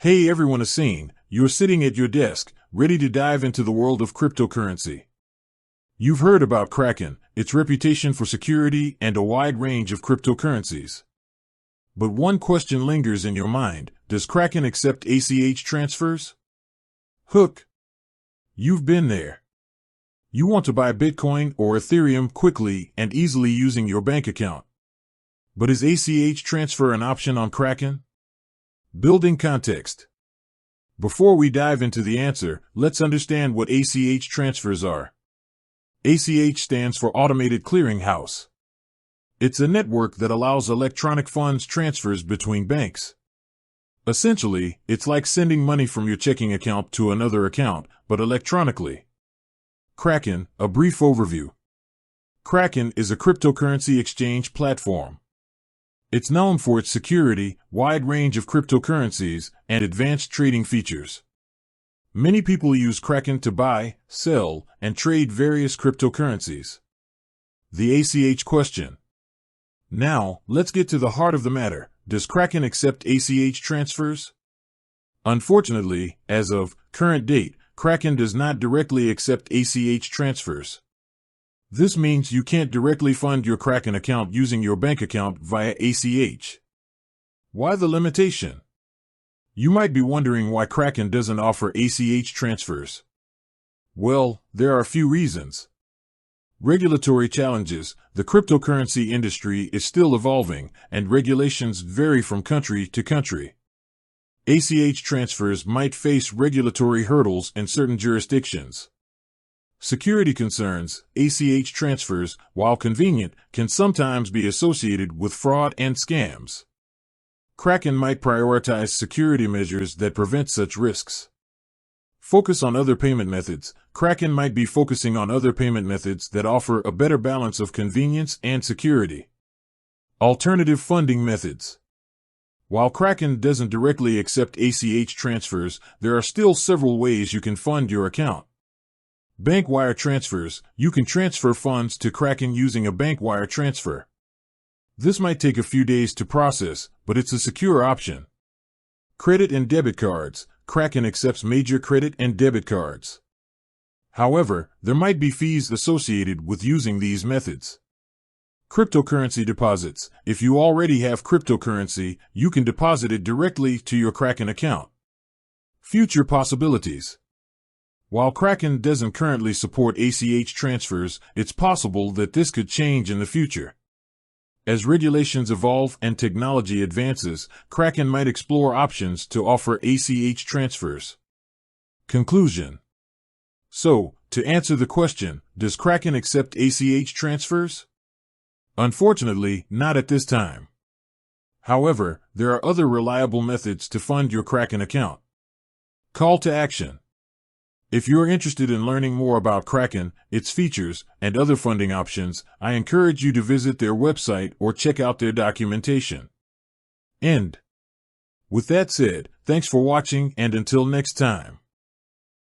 Hey everyone, is seen. You're sitting at your desk, ready to dive into the world of cryptocurrency. You've heard about Kraken, its reputation for security, and a wide range of cryptocurrencies. But one question lingers in your mind: does Kraken accept ACH transfers? Hook. You've been there. You want to buy Bitcoin or Ethereum quickly and easily using your bank account. But is ACH transfer an option on Kraken? Building context. Before we dive into the answer, let's understand what ACH transfers are. ACH stands for Automated Clearing House. It's a network that allows electronic funds transfers between banks. Essentially, it's like sending money from your checking account to another account, but electronically. Kraken, a brief overview. Kraken is a cryptocurrency exchange platform. It's known for its security, wide range of cryptocurrencies, and advanced trading features. Many people use Kraken to buy, sell, and trade various cryptocurrencies. The ACH question. Now, let's get to the heart of the matter. Does Kraken accept ACH transfers? Unfortunately, as of current date, Kraken does not directly accept ACH transfers. This means you can't directly fund your Kraken account using your bank account via ACH. Why the limitation? You might be wondering why Kraken doesn't offer ACH transfers. Well, there are a few reasons. Regulatory challenges. The cryptocurrency industry is still evolving, and regulations vary from country to country. ACH transfers might face regulatory hurdles in certain jurisdictions. Security concerns. ACH transfers, while convenient, can sometimes be associated with fraud and scams. Kraken might prioritize security measures that prevent such risks. Focus on other payment methods. Kraken might be focusing on other payment methods that offer a better balance of convenience and security. Alternative funding methods. While Kraken doesn't directly accept ACH transfers, there are still several ways you can fund your account. Bank wire transfers. You can transfer funds to Kraken using a bank wire transfer. This might take a few days to process, but it's a secure option. Credit and debit cards. Kraken accepts major credit and debit cards. However, there might be fees associated with using these methods. Cryptocurrency deposits. If you already have cryptocurrency, you can deposit it directly to your Kraken account. Future possibilities. While Kraken doesn't currently support ACH transfers, it's possible that this could change in the future. As regulations evolve and technology advances, Kraken might explore options to offer ACH transfers. Conclusion. So, to answer the question, does Kraken accept ACH transfers? Unfortunately, not at this time. However, there are other reliable methods to fund your Kraken account. Call to action. If you're interested in learning more about Kraken, its features, and other funding options, I encourage you to visit their website or check out their documentation. End. With that said, thanks for watching, and until next time.